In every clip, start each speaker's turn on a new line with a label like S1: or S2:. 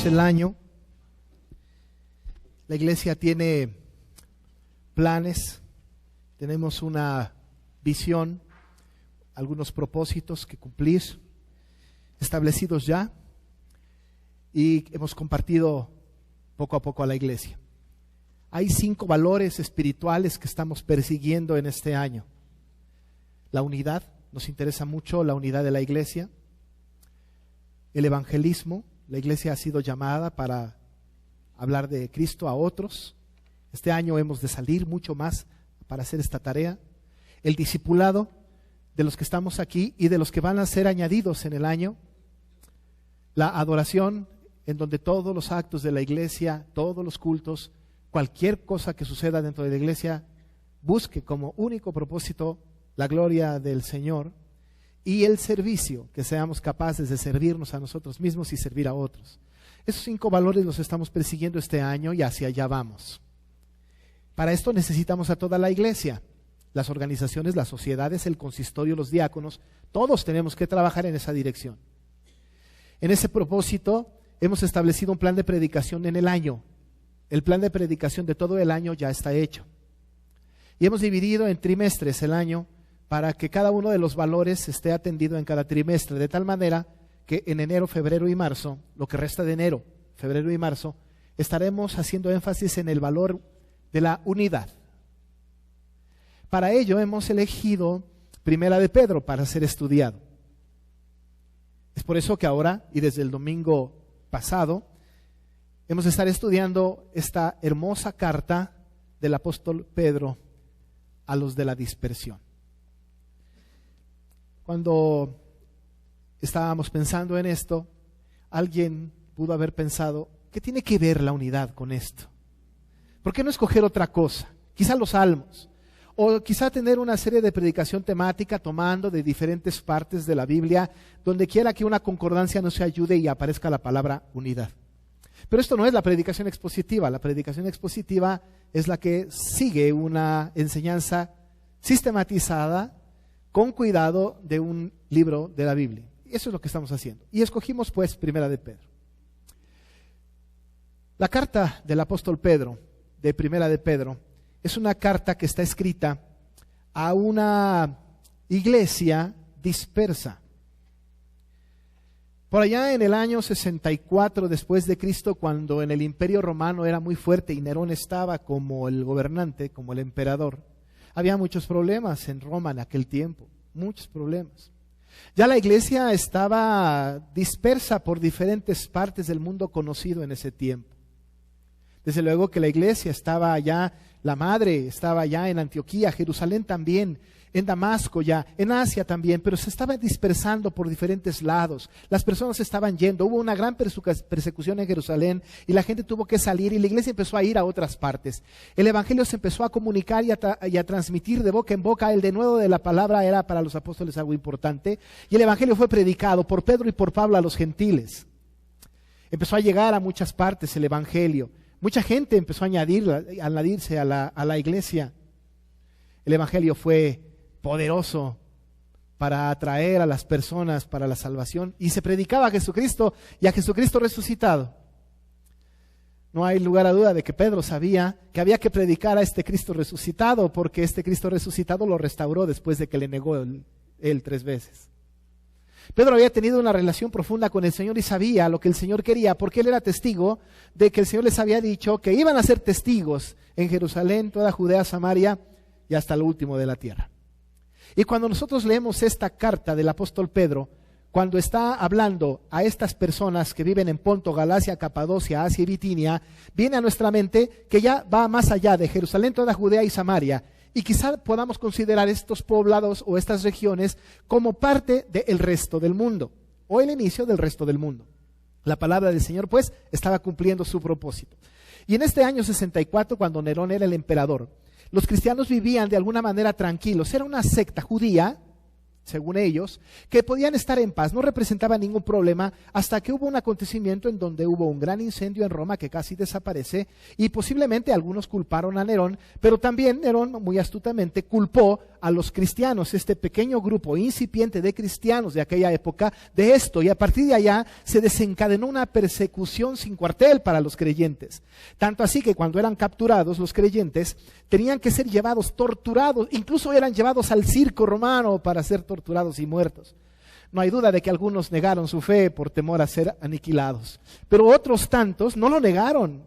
S1: empezamos el año, la iglesia tiene planes, tenemos una visión, algunos propósitos que cumplir, establecidos ya, y hemos compartido poco a poco a la iglesia. Hay 5 valores espirituales que estamos persiguiendo en este año. La unidad, nos interesa mucho la unidad de la iglesia. El evangelismo, la iglesia ha sido llamada para hablar de Cristo a otros. Este año hemos de salir mucho más para hacer esta tarea. El discipulado de los que estamos aquí y de los que van a ser añadidos en el año. La adoración, en donde todos los actos de la iglesia, todos los cultos, cualquier cosa que suceda dentro de la iglesia, busque como único propósito la gloria del Señor. Y el servicio, que seamos capaces de servirnos a nosotros mismos y servir a otros. Esos 5 valores los estamos persiguiendo este año y hacia allá vamos. Para esto necesitamos a toda la iglesia, las organizaciones, las sociedades, el consistorio, los diáconos, todos tenemos que trabajar en esa dirección. En ese propósito hemos establecido un plan de predicación en el año. El plan de predicación de todo el año ya está hecho. Y hemos dividido en trimestres el año para que cada uno de los valores esté atendido en cada trimestre, de tal manera que en enero, febrero y marzo, lo que resta de enero, febrero y marzo, estaremos haciendo énfasis en el valor de la unidad. Para ello hemos elegido Primera de Pedro para ser estudiado. Es por eso que ahora, y desde el domingo pasado, hemos de estar estudiando esta hermosa carta del apóstol Pedro a los de la dispersión. Cuando estábamos pensando en esto, alguien pudo haber pensado, ¿qué tiene que ver la unidad con esto? ¿Por qué no escoger otra cosa? Quizá los salmos, o quizá tener una serie de predicación temática tomando de diferentes partes de la Biblia, donde quiera que una concordancia no se ayude y aparezca la palabra unidad. Pero esto no es la predicación expositiva. La predicación expositiva es la que sigue una enseñanza sistematizada, con cuidado, de un libro de la Biblia. Eso es lo que estamos haciendo. Y escogimos pues Primera de Pedro. La carta del apóstol Pedro, de Primera de Pedro, es una carta que está escrita a una iglesia dispersa. Por allá en el año 64 después de Cristo, cuando en el Imperio Romano era muy fuerte y Nerón estaba como el gobernante, como el emperador, había muchos problemas en Roma en aquel tiempo, muchos problemas. Ya la iglesia estaba dispersa por diferentes partes del mundo conocido en ese tiempo. Desde luego que la iglesia estaba allá, la madre estaba allá en Antioquía, Jerusalén también, en Damasco ya, en Asia también, pero se estaba dispersando por diferentes lados. Las personas estaban yendo, hubo una gran persecución en Jerusalén y la gente tuvo que salir y la iglesia empezó a ir a otras partes. El evangelio se empezó a comunicar y a transmitir de boca en boca. El denuedo de la palabra era para los apóstoles algo importante y el evangelio fue predicado por Pedro y por Pablo a los gentiles. Empezó a llegar a muchas partes el evangelio. Mucha gente empezó a añadirse a la iglesia. El evangelio fue poderoso para atraer a las personas para la salvación y se predicaba a Jesucristo y a Jesucristo resucitado. No hay lugar a duda de que Pedro sabía que había que predicar a este Cristo resucitado, porque este Cristo resucitado lo restauró después de que le negó él 3 veces. Pedro había tenido una relación profunda con el Señor y sabía lo que el Señor quería, porque él era testigo de que el Señor les había dicho que iban a ser testigos en Jerusalén, toda Judea, Samaria y hasta lo último de la tierra. Y cuando nosotros leemos esta carta del apóstol Pedro, cuando está hablando a estas personas que viven en Ponto, Galacia, Capadocia, Asia y Bitinia, viene a nuestra mente que ya va más allá de Jerusalén, toda Judea y Samaria. Y quizá podamos considerar estos poblados o estas regiones como parte del resto del mundo, o el inicio del resto del mundo. La palabra del Señor, pues, estaba cumpliendo su propósito. Y en este año 64, cuando Nerón era el emperador, los cristianos vivían de alguna manera tranquilos. Era una secta judía según ellos, que podían estar en paz, no representaba ningún problema, hasta que hubo un acontecimiento en donde hubo un gran incendio en Roma que casi desaparece, y posiblemente algunos culparon a Nerón, pero también Nerón muy astutamente culpó a los cristianos, este pequeño grupo incipiente de cristianos de aquella época, de esto, y a partir de allá se desencadenó una persecución sin cuartel para los creyentes. Tanto así que cuando eran capturados los creyentes, tenían que ser llevados, torturados, incluso eran llevados al circo romano para ser torturados y muertos. No hay duda de que algunos negaron su fe por temor a ser aniquilados, pero otros tantos no lo negaron,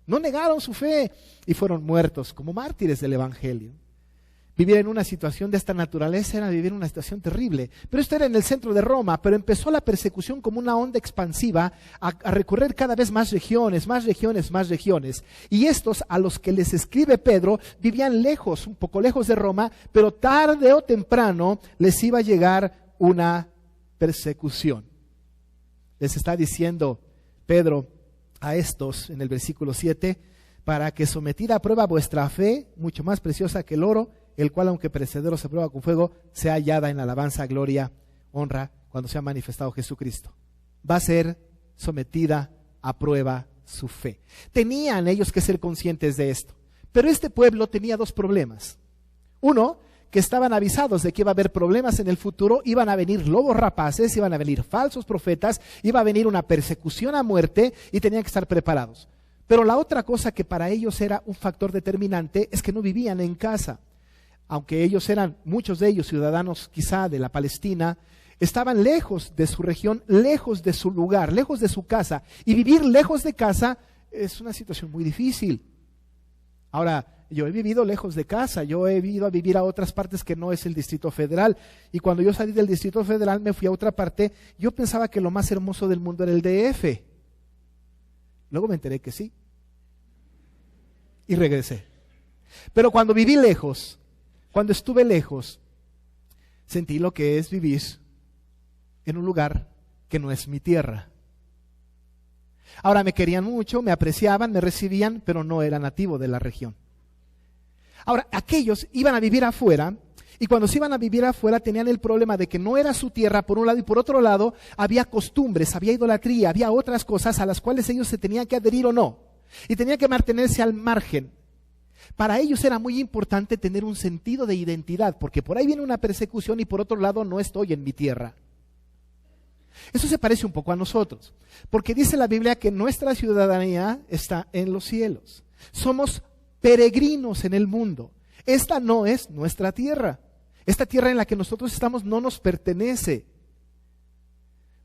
S1: no negaron su fe y fueron muertos como mártires del Evangelio. Vivir en una situación de esta naturaleza era vivir en una situación terrible, pero esto era en el centro de Roma, pero empezó la persecución como una onda expansiva a recorrer cada vez más regiones, más regiones, más regiones, y estos a los que les escribe Pedro vivían lejos, un poco lejos de Roma, pero tarde o temprano les iba a llegar una persecución. Les está diciendo Pedro a estos en el versículo 7, para que sometida a prueba vuestra fe, mucho más preciosa que el oro, el cual aunque perecedero se prueba con fuego, sea hallada en alabanza, gloria, honra, cuando sea manifestado Jesucristo. Va a ser sometida a prueba su fe. Tenían ellos que ser conscientes de esto, pero este pueblo tenía dos problemas. Uno, que estaban avisados de que iba a haber problemas en el futuro, iban a venir lobos rapaces, iban a venir falsos profetas, iba a venir una persecución a muerte y tenían que estar preparados. Pero la otra cosa que para ellos era un factor determinante es que no vivían en casa. Aunque ellos eran, muchos de ellos, ciudadanos quizá de la Palestina, estaban lejos de su región, lejos de su lugar, lejos de su casa. Y vivir lejos de casa es una situación muy difícil. Ahora, yo he vivido lejos de casa, yo he ido a vivir a otras partes que no es el Distrito Federal. Y cuando yo salí del Distrito Federal me fui a otra parte, yo pensaba que lo más hermoso del mundo era el DF. Luego me enteré que sí. Y regresé. Pero cuando viví lejos, cuando estuve lejos, sentí lo que es vivir en un lugar que no es mi tierra. Ahora me querían mucho, me apreciaban, me recibían, pero no era nativo de la región. Ahora, aquellos iban a vivir afuera, y cuando se iban a vivir afuera tenían el problema de que no era su tierra por un lado, y por otro lado había costumbres, había idolatría, había otras cosas a las cuales ellos se tenían que adherir o no, y tenían que mantenerse al margen. Para ellos era muy importante tener un sentido de identidad, porque por ahí viene una persecución y por otro lado no estoy en mi tierra. Eso se parece un poco a nosotros, porque dice la Biblia que nuestra ciudadanía está en los cielos. Somos peregrinos en el mundo. Esta no es nuestra tierra. Esta tierra en la que nosotros estamos no nos pertenece.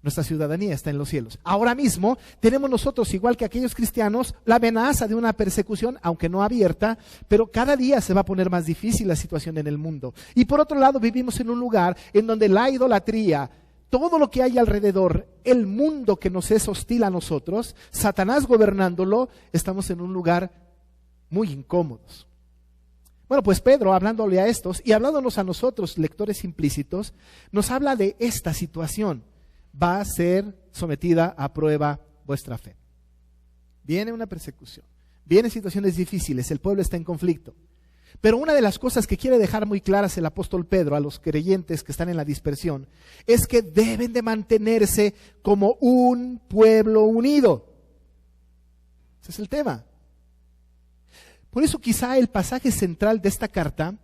S1: Nuestra ciudadanía está en los cielos. Ahora mismo tenemos nosotros, igual que aquellos cristianos, la amenaza de una persecución, aunque no abierta, pero cada día se va a poner más difícil la situación en el mundo. Y por otro lado vivimos en un lugar en donde la idolatría, todo lo que hay alrededor, el mundo que nos es hostil a nosotros, Satanás gobernándolo, estamos en un lugar muy incómodos. Bueno, pues Pedro, hablándole a estos y hablándonos a nosotros, lectores implícitos, nos habla de esta situación. Va a ser sometida a prueba vuestra fe. Viene una persecución, vienen situaciones difíciles, el pueblo está en conflicto. Pero una de las cosas que quiere dejar muy claras el apóstol Pedro a los creyentes que están en la dispersión es que deben de mantenerse como un pueblo unido. Ese es el tema. Por eso quizá el pasaje central de esta carta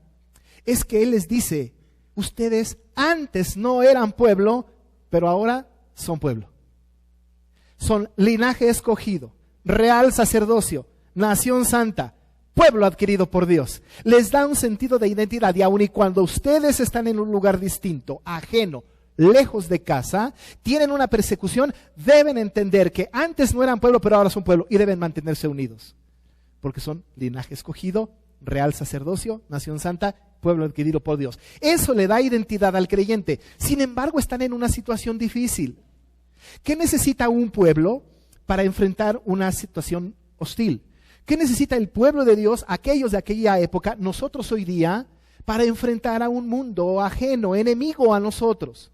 S1: es que él les dice, ustedes antes no eran pueblo, pero ahora son pueblo. Son linaje escogido, real sacerdocio, nación santa, pueblo adquirido por Dios. Les da un sentido de identidad y aun y cuando ustedes están en un lugar distinto, ajeno, lejos de casa, tienen una persecución, deben entender que antes no eran pueblo, pero ahora son pueblo y deben mantenerse unidos. Porque son linaje escogido, real sacerdocio, nación santa, pueblo adquirido por Dios. Eso le da identidad al creyente. Sin embargo, están en una situación difícil. ¿Qué necesita un pueblo para enfrentar una situación hostil? ¿Qué necesita el pueblo de Dios, aquellos de aquella época, nosotros hoy día, para enfrentar a un mundo ajeno, enemigo a nosotros?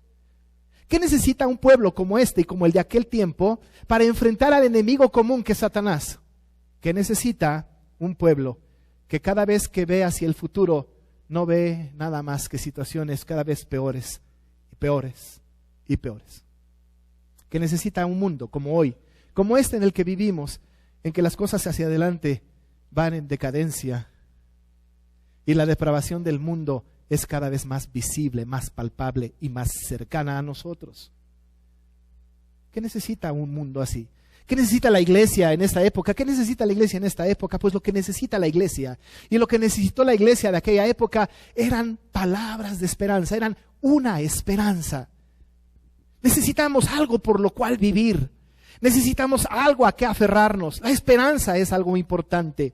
S1: ¿Qué necesita un pueblo como este y como el de aquel tiempo para enfrentar al enemigo común que es Satanás? ¿Qué necesita un pueblo que cada vez que ve hacia el futuro no ve nada más que situaciones cada vez peores peores y peores. Que necesita un mundo como hoy, como este en el que vivimos, en que las cosas hacia adelante van en decadencia y la depravación del mundo es cada vez más visible, más palpable y más cercana a nosotros. ¿Qué necesita un mundo así? ¿Qué necesita la iglesia en esta época? ¿Qué necesita la iglesia en esta época? Pues lo que necesita la iglesia y lo que necesitó la iglesia de aquella época eran palabras de esperanza, eran una esperanza. Necesitamos algo por lo cual vivir. Necesitamos algo a qué aferrarnos. La esperanza es algo importante.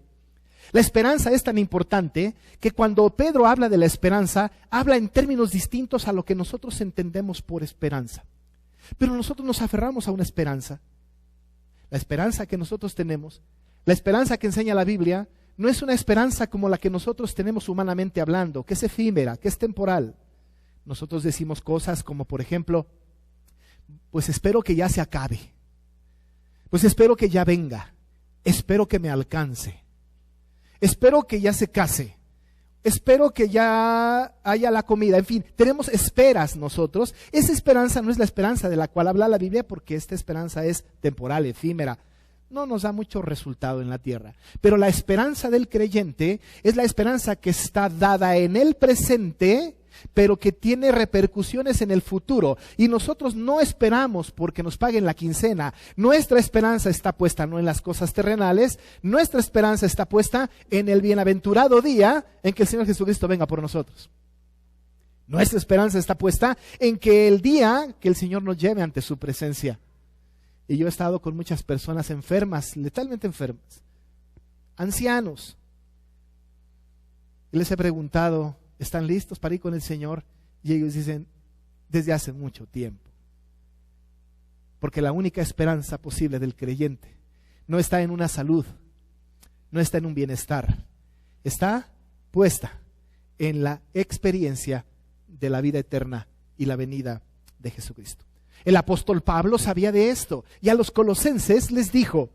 S1: La esperanza es tan importante que cuando Pedro habla de la esperanza, habla en términos distintos a lo que nosotros entendemos por esperanza. Pero nosotros nos aferramos a una esperanza. La esperanza que nosotros tenemos, la esperanza que enseña la Biblia, no es una esperanza como la que nosotros tenemos humanamente hablando, que es efímera, que es temporal. Nosotros decimos cosas como, por ejemplo, pues espero que ya se acabe, pues espero que ya venga, espero que me alcance, espero que ya se case, espero que ya haya la comida. En fin, tenemos esperas nosotros. Esa esperanza no es la esperanza de la cual habla la Biblia, porque esta esperanza es temporal, efímera. No nos da mucho resultado en la tierra. Pero la esperanza del creyente es la esperanza que está dada en el presente, pero que tiene repercusiones en el futuro. Y nosotros no esperamos porque nos paguen la quincena. Nuestra esperanza está puesta no en las cosas terrenales, nuestra esperanza está puesta en el bienaventurado día en que el Señor Jesucristo venga por nosotros. Nuestra esperanza está puesta en que el día que el Señor nos lleve ante su presencia. Y yo he estado con muchas personas enfermas, letalmente enfermas, ancianos. Y les he preguntado, ¿están listos para ir con el Señor? Y ellos dicen, desde hace mucho tiempo. Porque la única esperanza posible del creyente no está en una salud, no está en un bienestar, está puesta en la experiencia de la vida eterna y la venida de Jesucristo. El apóstol Pablo sabía de esto y a los colosenses les dijo: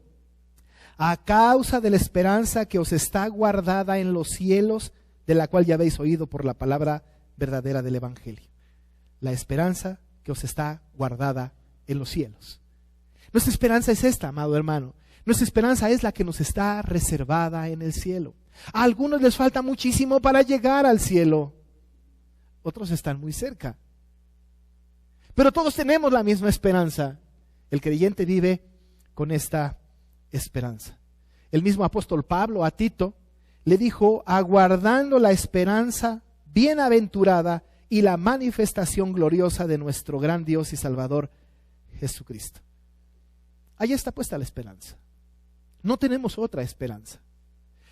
S1: a causa de la esperanza que os está guardada en los cielos, de la cual ya habéis oído por la palabra verdadera del Evangelio. La esperanza que os está guardada en los cielos. Nuestra esperanza es esta, amado hermano. Nuestra esperanza es la que nos está reservada en el cielo. A algunos les falta muchísimo para llegar al cielo. Otros están muy cerca. Pero todos tenemos la misma esperanza. El creyente vive con esta esperanza. El mismo apóstol Pablo a Tito le dijo: aguardando la esperanza bienaventurada y la manifestación gloriosa de nuestro gran Dios y Salvador Jesucristo. Ahí está puesta la esperanza. No tenemos otra esperanza.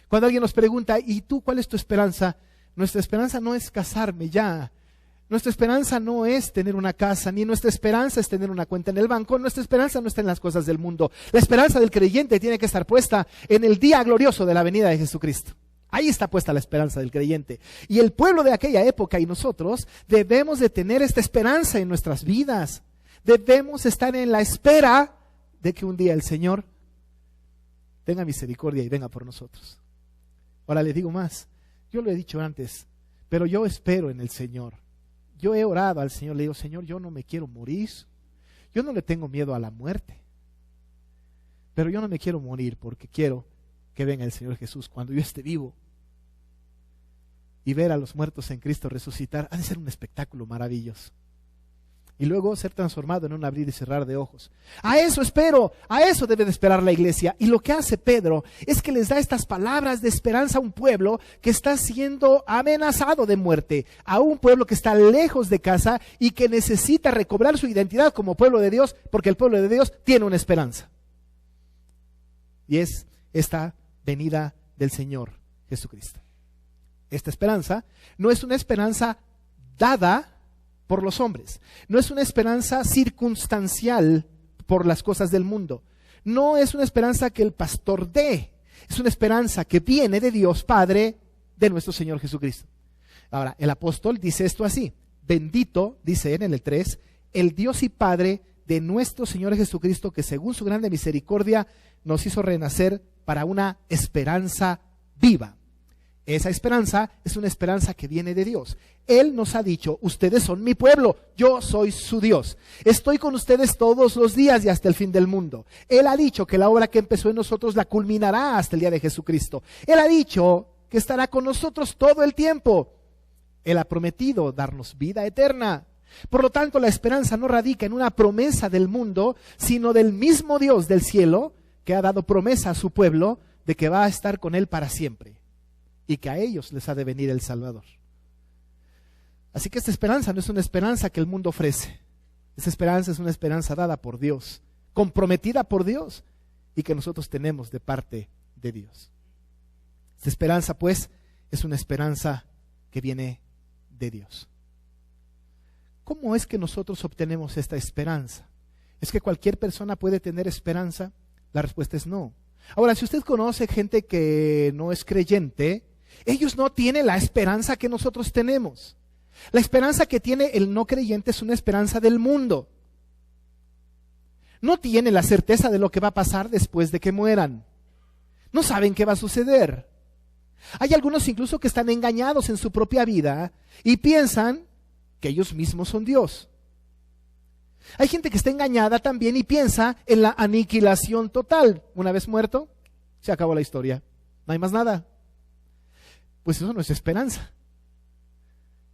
S1: Cuando alguien nos pregunta: ¿y tú cuál es tu esperanza? Nuestra esperanza no es casarme ya. Nuestra esperanza no es tener una casa, ni nuestra esperanza es tener una cuenta en el banco. Nuestra esperanza no está en las cosas del mundo. La esperanza del creyente tiene que estar puesta en el día glorioso de la venida de Jesucristo. Ahí está puesta la esperanza del creyente. Y el pueblo de aquella época y nosotros debemos de tener esta esperanza en nuestras vidas. Debemos estar en la espera de que un día el Señor tenga misericordia y venga por nosotros. Ahora le digo más. Yo lo he dicho antes, pero yo espero en el Señor. Yo he orado al Señor, le digo: Señor, yo no me quiero morir. Yo no le tengo miedo a la muerte. Pero yo no me quiero morir porque quiero que venga el Señor Jesús cuando yo esté vivo. Y ver a los muertos en Cristo resucitar ha de ser un espectáculo maravilloso. Y luego ser transformado en un abrir y cerrar de ojos. A eso espero, a eso debe de esperar la iglesia. Y lo que hace Pedro es que les da estas palabras de esperanza a un pueblo que está siendo amenazado de muerte, a un pueblo que está lejos de casa y que necesita recobrar su identidad como pueblo de Dios, porque el pueblo de Dios tiene una esperanza. Y es esta venida del Señor Jesucristo. Esta esperanza no es una esperanza dada por los hombres, no es una esperanza circunstancial por las cosas del mundo, no es una esperanza que el pastor dé, es una esperanza que viene de Dios Padre, de nuestro Señor Jesucristo. Ahora, el apóstol dice esto así: bendito, dice él en el 3, el Dios y Padre de nuestro Señor Jesucristo, que según su grande misericordia nos hizo renacer para una esperanza viva Esa esperanza es una esperanza que viene de Dios. Él nos ha dicho, ustedes son mi pueblo, yo soy su Dios. Estoy con ustedes todos los días y hasta el fin del mundo. Él ha dicho que la obra que empezó en nosotros la culminará hasta el día de Jesucristo. Él ha dicho que estará con nosotros todo el tiempo. Él ha prometido darnos vida eterna. Por lo tanto, la esperanza no radica en una promesa del mundo, sino del mismo Dios del cielo, que ha dado promesa a su pueblo de que va a estar con él para siempre y que a ellos les ha de venir el Salvador. Así que esta esperanza no es una esperanza que el mundo ofrece. Esta esperanza es una esperanza dada por Dios, comprometida por Dios y que nosotros tenemos de parte de Dios. Esta esperanza, pues, es una esperanza que viene de Dios. ¿Cómo es que nosotros obtenemos esta esperanza? ¿Es que cualquier persona puede tener esperanza? La respuesta es no. Ahora, si usted conoce gente que no es creyente, ellos no tienen la esperanza que nosotros tenemos. La esperanza que tiene el no creyente es una esperanza del mundo. No tiene la certeza de lo que va a pasar después de que mueran. No saben qué va a suceder. Hay algunos incluso que están engañados en su propia vida y piensan que ellos mismos son Dios. Hay gente que está engañada también y piensa en la aniquilación total. Una vez muerto, se acabó la historia. No hay más nada. Pues eso no es esperanza.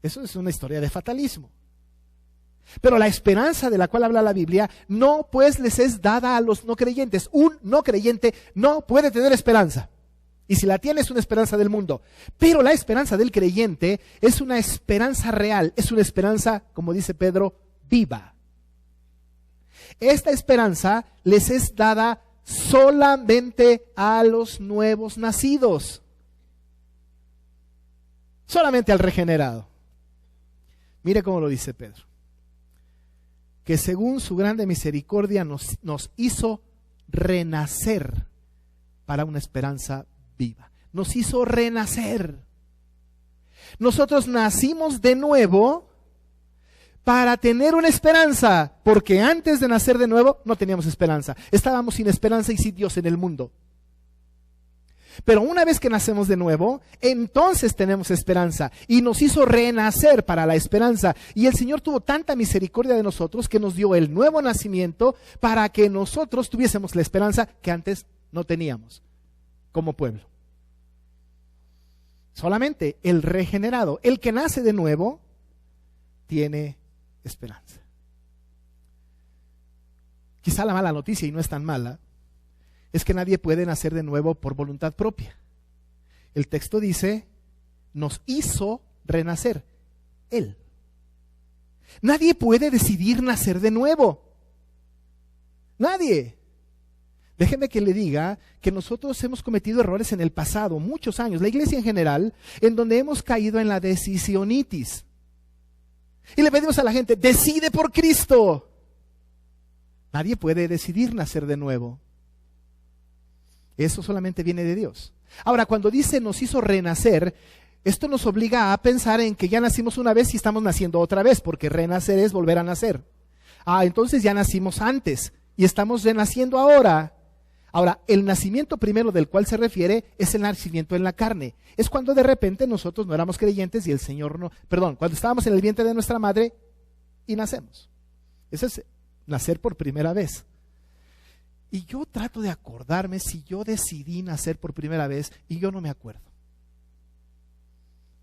S1: Eso es una historia de fatalismo. Pero la esperanza de la cual habla la Biblia no pues les es dada a los no creyentes. Un no creyente no puede tener esperanza. Y si la tiene es una esperanza del mundo. Pero la esperanza del creyente es una esperanza real. Es una esperanza, como dice Pedro, viva. Esta esperanza les es dada solamente a los nuevos nacidos. Solamente al regenerado. Mire cómo lo dice Pedro. Que según su grande misericordia nos hizo renacer para una esperanza viva. Nos hizo renacer. Nosotros nacimos de nuevo para tener una esperanza, porque antes de nacer de nuevo no teníamos esperanza. Estábamos sin esperanza y sin Dios en el mundo. Pero una vez que nacemos de nuevo, entonces tenemos esperanza y nos hizo renacer para la esperanza. Y el Señor tuvo tanta misericordia de nosotros que nos dio el nuevo nacimiento para que nosotros tuviésemos la esperanza que antes no teníamos como pueblo. Solamente el regenerado, el que nace de nuevo, tiene esperanza. Quizá la mala noticia, y no es tan mala, es que nadie puede nacer de nuevo por voluntad propia. El texto dice, nos hizo renacer. Él. Nadie puede decidir nacer de nuevo. Nadie. Déjeme que le diga que nosotros hemos cometido errores en el pasado, muchos años, la iglesia en general, en donde hemos caído en la decisionitis. Y le pedimos a la gente, decide por Cristo. Nadie puede decidir nacer de nuevo. Eso solamente viene de Dios. Ahora, cuando dice nos hizo renacer, esto nos obliga a pensar en que ya nacimos una vez y estamos naciendo otra vez, porque renacer es volver a nacer. Entonces ya nacimos antes y estamos renaciendo ahora. Ahora, el nacimiento primero del cual se refiere es el nacimiento en la carne. Es cuando de repente nosotros no éramos creyentes y el Señor cuando estábamos en el vientre de nuestra madre y nacemos. Ese es nacer por primera vez. Y yo trato de acordarme si yo decidí nacer por primera vez y yo no me acuerdo.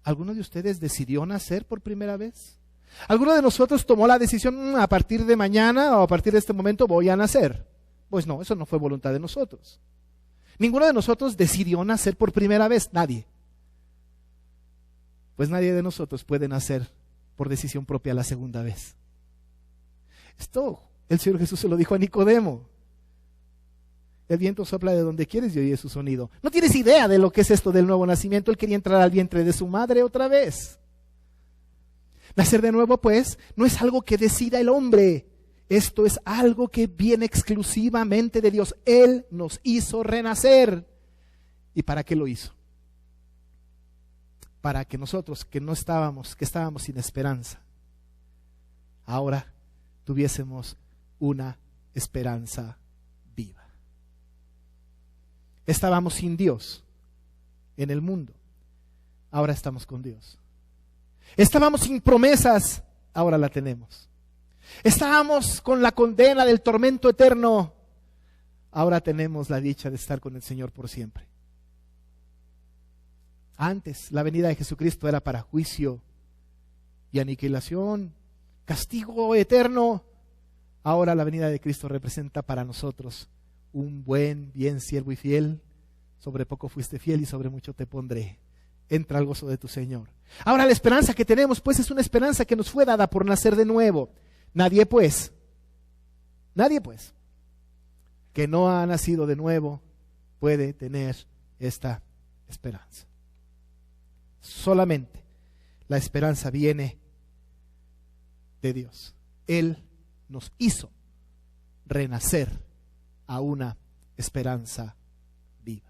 S1: ¿Alguno de ustedes decidió nacer por primera vez? ¿Alguno de nosotros tomó la decisión a partir de mañana o a partir de este momento voy a nacer? Pues no, eso no fue voluntad de nosotros. Ninguno de nosotros decidió nacer por primera vez, nadie. Pues nadie de nosotros puede nacer por decisión propia la segunda vez. Esto el Señor Jesús se lo dijo a Nicodemo. El viento sopla de donde quieres y oye su sonido. No tienes idea de lo que es esto del nuevo nacimiento. Él quería entrar al vientre de su madre otra vez. Nacer de nuevo, pues, no es algo que decida el hombre. Esto es algo que viene exclusivamente de Dios. Él nos hizo renacer. ¿Y para qué lo hizo? Para que nosotros que estábamos sin esperanza, ahora tuviésemos una esperanza viva. Estábamos sin Dios en el mundo. ahora estamos con Dios. Estábamos sin promesas, ahora la tenemos. Estábamos con la condena del tormento eterno, ahora tenemos la dicha de estar con el Señor por siempre. Antes, la venida de Jesucristo era para juicio y aniquilación, castigo eterno. Ahora la venida de Cristo representa para nosotros un bien siervo y fiel. Sobre poco fuiste fiel y sobre mucho te pondré. Entra al gozo de tu Señor. Ahora la esperanza que tenemos, pues, es una esperanza que nos fue dada por nacer de nuevo. Nadie pues, que no ha nacido de nuevo puede tener esta esperanza. Solamente la esperanza viene de Dios. Él nos hizo renacer a una esperanza viva.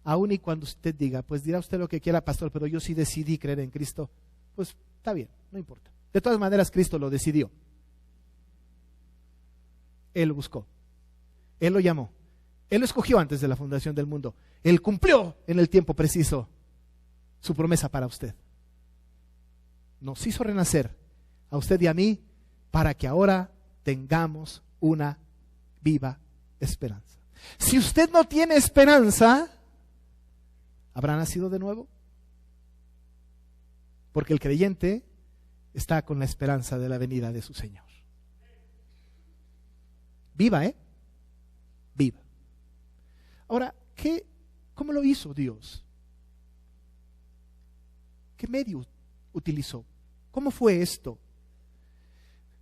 S1: Aún y cuando usted diga, pues dirá usted lo que quiera, pastor, pero yo sí decidí creer en Cristo, pues está bien, no importa. De todas maneras, Cristo lo decidió. Él lo buscó. Él lo llamó. Él lo escogió antes de la fundación del mundo. Él cumplió en el tiempo preciso su promesa para usted. Nos hizo renacer a usted y a mí para que ahora tengamos una viva esperanza. Si usted no tiene esperanza, ¿habrá nacido de nuevo? Porque el creyente está con la esperanza de la venida de su Señor. Viva, viva. Ahora, ¿cómo lo hizo Dios? ¿Qué medio utilizó? ¿Cómo fue esto?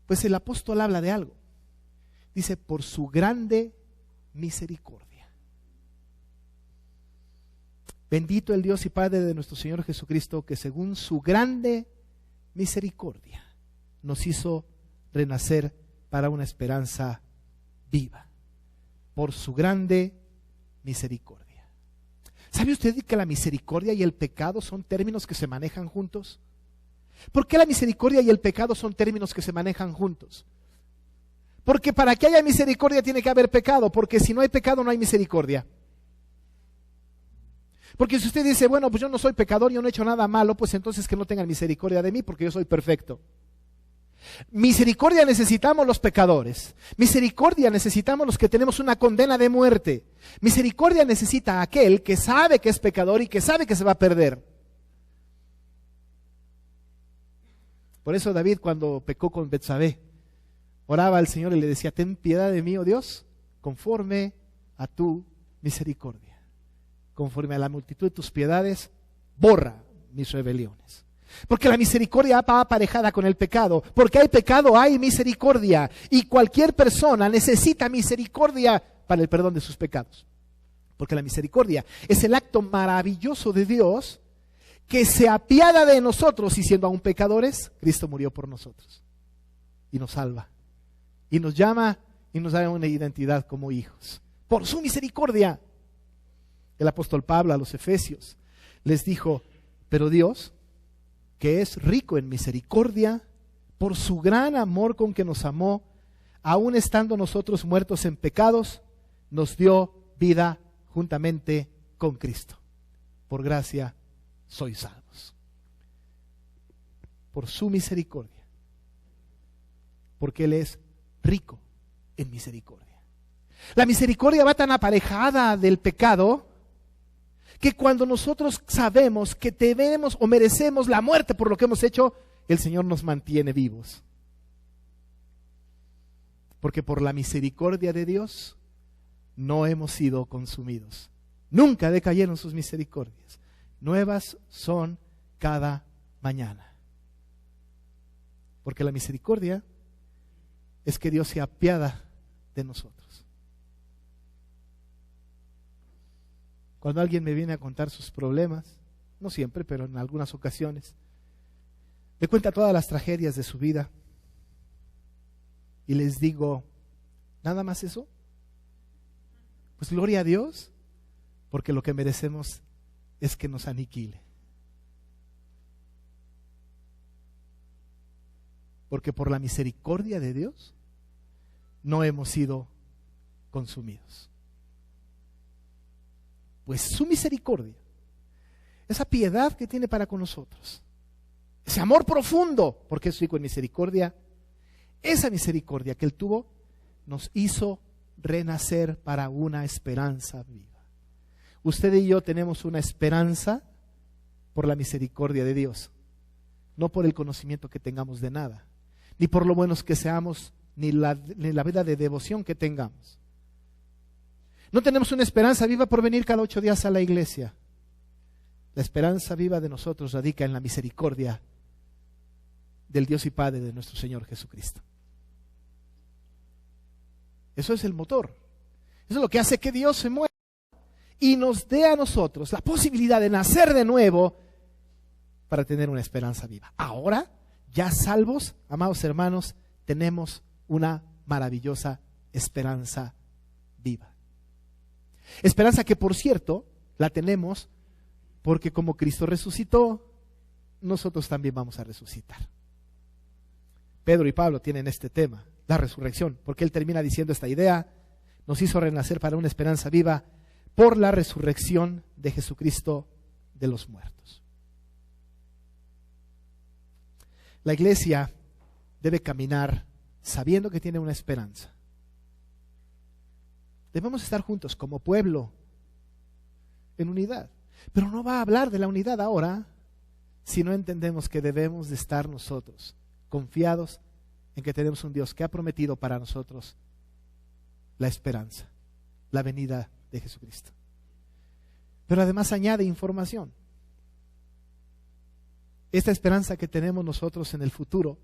S1: Pues el apóstol habla de algo. Dice, por su grande misericordia. Bendito el Dios y Padre de nuestro Señor Jesucristo, que según su grande misericordia nos hizo renacer para una esperanza viva. Por su grande misericordia. ¿Sabe usted que la misericordia y el pecado son términos que se manejan juntos? ¿Por qué la misericordia y el pecado son términos que se manejan juntos? Porque para que haya misericordia tiene que haber pecado, porque si no hay pecado no hay misericordia. Porque si usted dice, bueno, pues yo no soy pecador, yo no he hecho nada malo, pues entonces que no tengan misericordia de mí porque yo soy perfecto. Misericordia necesitamos los pecadores. Misericordia necesitamos los que tenemos una condena de muerte. Misericordia necesita aquel que sabe que es pecador y que sabe que se va a perder. Por eso David, cuando pecó con Betsabé, oraba al Señor y le decía, ten piedad de mí, oh Dios, conforme a tu misericordia. Conforme a la multitud de tus piedades, borra mis rebeliones. Porque la misericordia va aparejada con el pecado. Porque hay pecado, hay misericordia. Y cualquier persona necesita misericordia para el perdón de sus pecados. Porque la misericordia es el acto maravilloso de Dios que se apiada de nosotros y siendo aún pecadores, Cristo murió por nosotros. Y nos salva. Y nos llama y nos da una identidad como hijos. Por su misericordia. El apóstol Pablo a los Efesios les dijo, pero Dios, que es rico en misericordia, por su gran amor con que nos amó, aun estando nosotros muertos en pecados, nos dio vida juntamente con Cristo. Por gracia sois salvos. Por su misericordia. Porque Él es rico en misericordia. La misericordia va tan aparejada del pecado que cuando nosotros sabemos que debemos o merecemos la muerte por lo que hemos hecho, el Señor nos mantiene vivos. Porque por la misericordia de Dios no hemos sido consumidos. Nunca decayeron sus misericordias. Nuevas son cada mañana. Porque la misericordia es que Dios se apiada de nosotros. Cuando alguien me viene a contar sus problemas, no siempre, pero en algunas ocasiones, me cuenta todas las tragedias de su vida y les digo, ¿nada más eso? Pues gloria a Dios, porque lo que merecemos es que nos aniquile. Porque por la misericordia de Dios no hemos sido consumidos. Pues su misericordia esa piedad que tiene para con nosotros, ese amor profundo, porque es rico en misericordia, esa misericordia que Él tuvo nos hizo renacer para una esperanza viva. Usted y yo tenemos una esperanza por la misericordia de Dios, no por el conocimiento que tengamos de nada, ni por lo buenos que seamos, ni la vida de devoción que tengamos. No tenemos una esperanza viva por venir cada 8 días a la iglesia. La esperanza viva de nosotros radica en la misericordia del Dios y Padre de nuestro Señor Jesucristo. Eso es el motor. Eso es lo que hace que Dios se mueva y nos dé a nosotros la posibilidad de nacer de nuevo para tener una esperanza viva. Ahora, ya salvos, amados hermanos, tenemos una maravillosa esperanza viva. Esperanza que, por cierto, la tenemos porque como Cristo resucitó, nosotros también vamos a resucitar. Pedro y Pablo tienen este tema, la resurrección, porque él termina diciendo esta idea: nos hizo renacer para una esperanza viva por la resurrección de Jesucristo de los muertos. La iglesia debe caminar sabiendo que tiene una esperanza. Debemos estar juntos como pueblo en unidad, pero no va a hablar de la unidad ahora si no entendemos que debemos de estar nosotros confiados en que tenemos un Dios que ha prometido para nosotros la esperanza, la venida de Jesucristo. Pero además añade información. Esta esperanza que tenemos nosotros en el futuro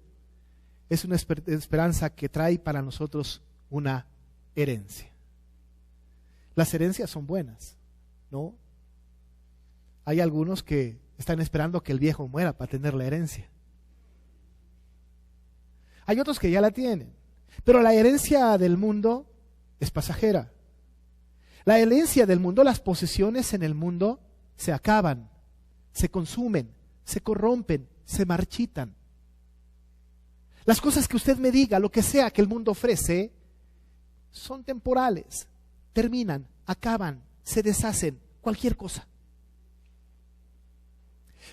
S1: es una esperanza que trae para nosotros una herencia. Las herencias son buenas, ¿no? Hay algunos que están esperando que el viejo muera para tener la herencia. Hay otros que ya la tienen, pero la herencia del mundo es pasajera. La herencia del mundo, las posesiones en el mundo se acaban, se consumen, se corrompen, se marchitan. Las cosas que usted me diga, lo que sea que el mundo ofrece, son temporales, terminan, acaban, se deshacen, cualquier cosa.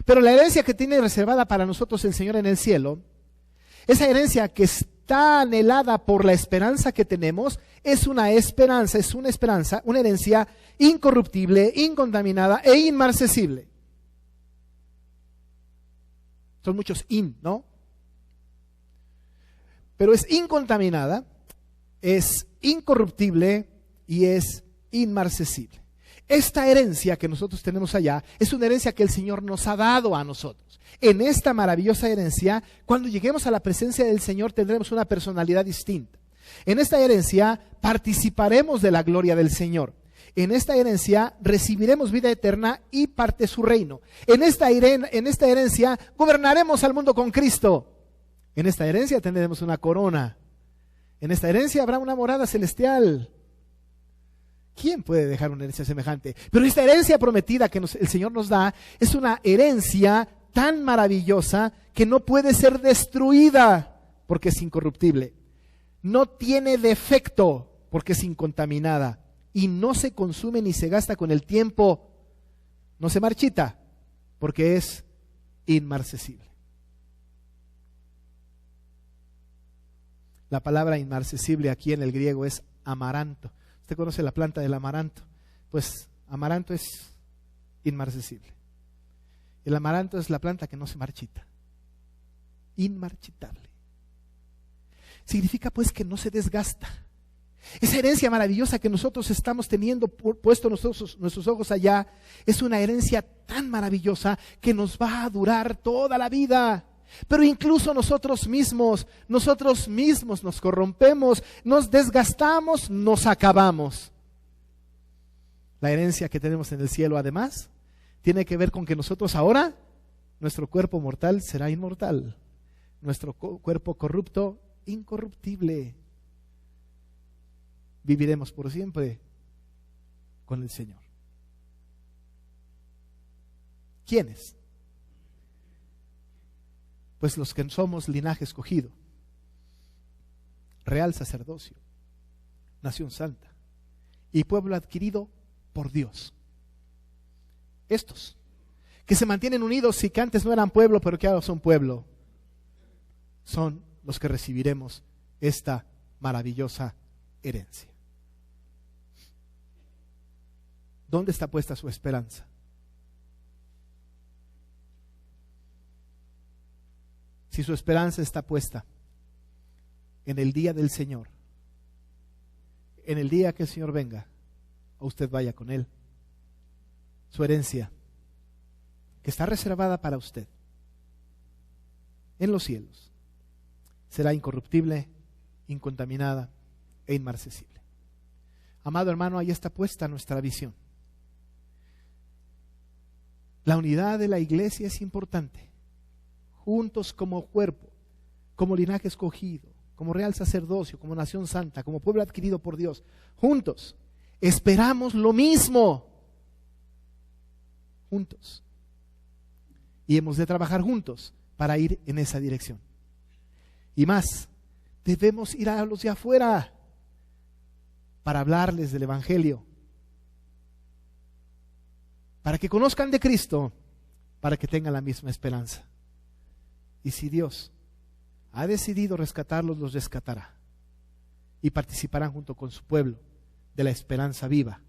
S1: Pero la herencia que tiene reservada para nosotros el Señor en el cielo, esa herencia que está anhelada por la esperanza que tenemos, es una esperanza, una herencia incorruptible, incontaminada e inmarcesible. Son muchos ¿no? Pero es incontaminada, es incorruptible y es inmarcesible. Esta herencia que nosotros tenemos allá es una herencia que el Señor nos ha dado a nosotros. En esta maravillosa herencia, cuando lleguemos a la presencia del Señor, tendremos una personalidad distinta. En esta herencia participaremos de la gloria del Señor. En esta herencia recibiremos vida eterna y parte de su reino. En esta herencia gobernaremos al mundo con Cristo. En esta herencia tendremos una corona. En esta herencia habrá una morada celestial. ¿Quién puede dejar una herencia semejante? Pero esta herencia prometida que el Señor nos da es una herencia tan maravillosa que no puede ser destruida porque es incorruptible. No tiene defecto porque es incontaminada. Y no se consume ni se gasta con el tiempo. No se marchita porque es inmarcesible. La palabra inmarcesible aquí en el griego es amaranto. ¿Usted conoce la planta del amaranto? Pues amaranto es inmarcesible. El amaranto es la planta que no se marchita. Inmarchitable. Significa pues que no se desgasta. Esa herencia maravillosa que nosotros estamos teniendo puesto nuestros ojos allá, es una herencia tan maravillosa que nos va a durar toda la vida. Pero incluso nosotros mismos nos corrompemos, nos desgastamos, nos acabamos. La herencia que tenemos en el cielo, además, tiene que ver con que nosotros ahora, nuestro cuerpo mortal será inmortal, nuestro cuerpo corrupto, incorruptible. Viviremos por siempre con el Señor. ¿Quiénes? Pues los que somos linaje escogido, real sacerdocio, nación santa y pueblo adquirido por Dios. Estos que se mantienen unidos y que antes no eran pueblo, pero que ahora son pueblo, son los que recibiremos esta maravillosa herencia. ¿Dónde está puesta su esperanza? Si su esperanza está puesta en el día del Señor, en el día que el Señor venga, o usted vaya con Él, su herencia, que está reservada para usted en los cielos, será incorruptible, incontaminada e inmarcesible. Amado hermano, ahí está puesta nuestra visión. La unidad de la iglesia es importante. Juntos como cuerpo, como linaje escogido, como real sacerdocio, como nación santa, como pueblo adquirido por Dios, juntos esperamos lo mismo. Juntos. Y hemos de trabajar juntos para ir en esa dirección. Y más, debemos ir a los de afuera para hablarles del Evangelio, para que conozcan de Cristo, para que tengan la misma esperanza. Y si Dios ha decidido rescatarlos, los rescatará y participarán junto con su pueblo de la esperanza viva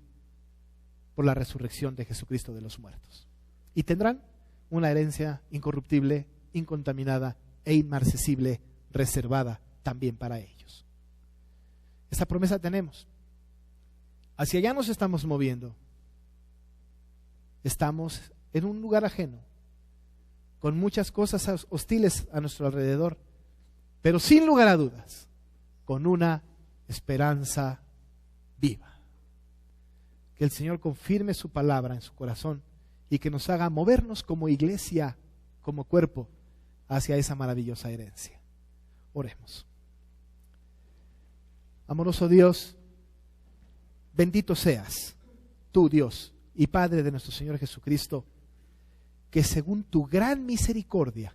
S1: por la resurrección de Jesucristo de los muertos. Y tendrán una herencia incorruptible, incontaminada e inmarcesible, reservada también para ellos. Esa promesa tenemos. Hacia allá nos estamos moviendo. Estamos en un lugar ajeno, con muchas cosas hostiles a nuestro alrededor, pero sin lugar a dudas, con una esperanza viva. Que el Señor confirme su palabra en su corazón y que nos haga movernos como iglesia, como cuerpo, hacia esa maravillosa herencia. Oremos. Amoroso Dios, bendito seas, tú Dios y Padre de nuestro Señor Jesucristo, que según tu gran misericordia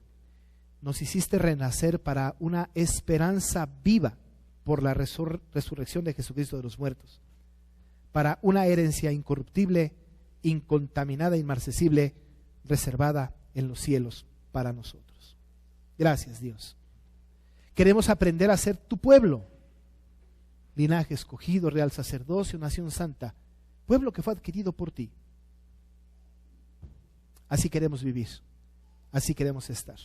S1: nos hiciste renacer para una esperanza viva por la resurrección de Jesucristo de los muertos, para una herencia incorruptible, incontaminada, inmarcesible, reservada en los cielos para nosotros. Gracias, Dios. Queremos aprender a ser tu pueblo, linaje escogido, real sacerdocio, nación santa, pueblo que fue adquirido por ti. Así queremos vivir, así queremos estar.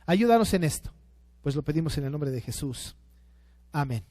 S1: Ayúdanos en esto, pues lo pedimos en el nombre de Jesús. Amén.